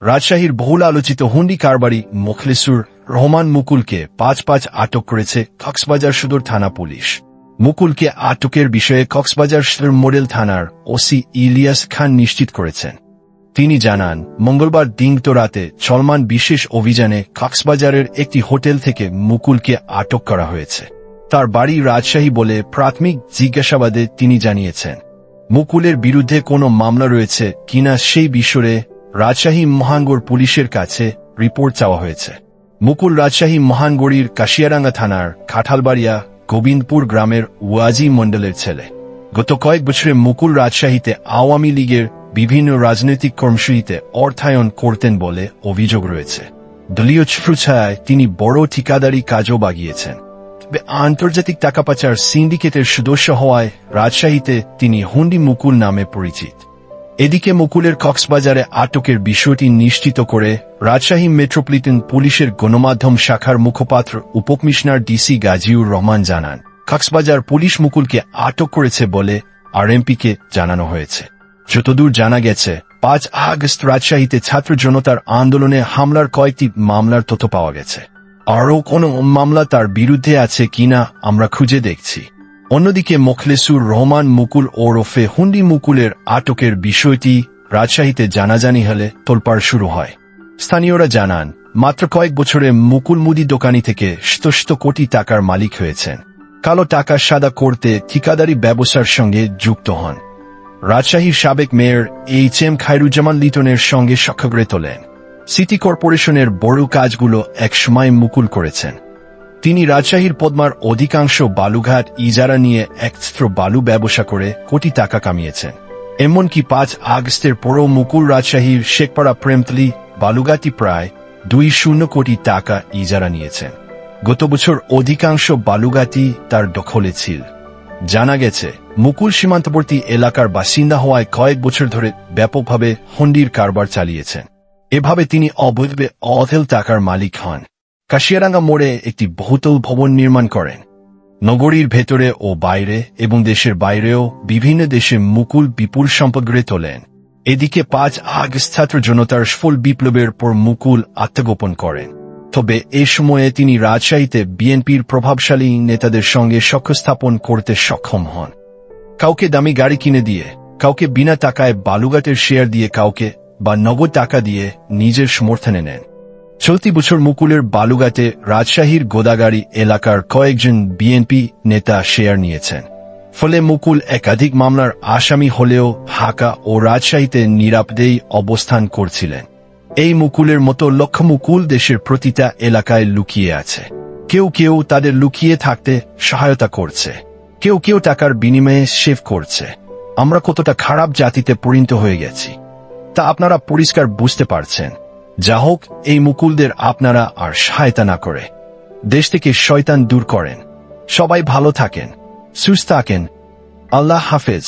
রাজশাহীর বহুল আলোচিত হুন্ডি কারবারি মোখলেসুর রহমান মুকুলকে ৫ আটক করেছে কক্সবাজার সদর থানা পুলিশ। মুকুলকে আটকের বিষয়ে কক্সবাজার সদর মডেল থানার ওসি ইলিয়াস খান নিশ্চিত করেছেন। তিনি জানান, মঙ্গলবার দিনতো রাতে চলমান বিশেষ অভিযানে কক্সবাজারের একটি হোটেল থেকে মুকুলকে আটক করা হয়েছে। তার বাড়ি রাজশাহী বলে প্রাথমিক জিজ্ঞাসাবাদে তিনি জানিয়েছেন। মুকুলের বিরুদ্ধে কোনো মামলা রয়েছে কিনা সেই বিষয়ে রাজশাহী মহানগর পুলিশের কাছে রিপোর্ট চাওয়া হয়েছে। মুকুল রাজশাহী মহানগরীর কাশিয়ারাঙ্গা থানার কাঁঠালবাড়িয়া গোবিন্দপুর গ্রামের ওয়াজি মণ্ডলের ছেলে। গত কয়েক বছরে মুকুল রাজশাহীতে আওয়ামী লীগের বিভিন্ন রাজনৈতিক কর্মসূচিতে অর্থায়ন করতেন বলে অভিযোগ রয়েছে। দলীয় ছত্রছায়ায় তিনি বড় ঠিকাদারি কাজও বাগিয়েছেন। তবে আন্তর্জাতিক টাকা পাচার সিন্ডিকেটের সদস্য হওয়ায় রাজশাহীতে তিনি হুন্ডি মুকুল নামে পরিচিত। এদিকে মুকুলের কক্সবাজারে আটকের বিষয়টি নিশ্চিত করে রাজশাহী মেট্রোপলিটন পুলিশের গণমাধ্যম শাখার মুখপাত্র উপকমিশনার ডিসি গাজীউর রহমান জানান, কক্সবাজার পুলিশ মুকুলকে আটক করেছে বলে আরএমপিকে জানানো হয়েছে। যতদূর জানা গেছে, ৫ আগস্ট রাজশাহীতে ছাত্র জনতার আন্দোলনে হামলার কয়েকটি মামলার তথ্য পাওয়া গেছে। আরও কোনো মামলা তার বিরুদ্ধে আছে কিনা আমরা খুঁজে দেখছি। অন্যদিকে মোখলেসুর রহমান মুকুল ওরফে হুন্ডি মুকুলের আটকের বিষয়টি রাজশাহীতে জানাজানি হলে তোলপাড় শুরু হয়। স্থানীয়রা জানান, মাত্র কয়েক বছরে মুকুল মুদি দোকানি থেকে শত কোটি টাকার মালিক হয়েছেন। কালো টাকা সাদা করতে ঠিকাদারি ব্যবসার সঙ্গে যুক্ত হন। রাজশাহীর সাবেক মেয়র এইচ.এম. খায়রুজ্জামান লিটনের সঙ্গে সাক্ষাৎ গড়ে তোলেন। সিটি কর্পোরেশনের বড় কাজগুলো একসময় মুকুল করেছেন। তিনি রাজশাহীর পদ্মার অধিকাংশ বালুঘাট ইজারা নিয়ে একত্র বালু ব্যবসা করে কোটি টাকা কামিয়েছেন। এমনকি ৫ আগস্টের পরও মুকুল রাজশাহীর শেখপাড়া প্রেমতলী বালুঘাটি প্রায় ২০ কোটি টাকা ইজারা নিয়েছেন। গত বছর অধিকাংশ বালুঘাটি তার দখলে ছিল। জানা গেছে, মুকুল সীমান্তবর্তী এলাকার বাসিন্দা হওয়ায় কয়েক বছর ধরে ব্যাপকভাবে হুন্ডির কারবার চালিয়েছেন। এভাবে তিনি অবৈধভাবে অঢেল টাকার মালিক হন। কাশিয়ারাঙ্গা মোড়ে একটি বহুতল ভবন নির্মাণ করেন। নগরীর ভেতরে ও বাইরে এবং দেশের বাইরেও বিভিন্ন দেশে মুকুল বিপুল সম্পদ গড়ে তোলেন। এদিকে ৫ আগস্ট ছাত্র জনতার সফল বিপ্লবের পর মুকুল আত্মগোপন করেন। তবে এ সময়ে তিনি রাজশাহীতে বিএনপির প্রভাবশালী নেতাদের সঙ্গে সখ্য স্থাপন করতে সক্ষম হন। কাউকে দামি গাড়ি কিনে দিয়ে, কাউকে বিনা টাকায় বালুঘাটের শেয়ার দিয়ে, কাউকে বা নগদ টাকা দিয়ে নিজের সমর্থনে নেন। চলতি বছর মুকুলের বালুঘাটে রাজশাহীর গোদাগাড়ি এলাকার কয়েকজন বিএনপি নেতা শেয়ার নিয়েছেন। ফলে মুকুল একাধিক মামলার আসামি হলেও ঢাকা ও রাজশাহীতে নিরাপদেই অবস্থান করছিলেন। এই মুকুলের মতো লক্ষ মুকুল দেশের প্রতিটা এলাকায় লুকিয়ে আছে। কেউ কেউ তাদের লুকিয়ে থাকতে সহায়তা করছে, কেউ কেউ টাকার বিনিময়ে সেভ করছে। আমরা কতটা খারাপ জাতিতে পরিণত হয়ে গেছি তা আপনারা পরিষ্কার বুঝতে পারছেন। যা হোক, এই মুকুলদের আপনারা আর সহায়তা না করে দেশ থেকে শয়তান দূর করেন। সবাই ভালো থাকেন, সুস্থ থাকেন। আল্লাহ হাফেজ।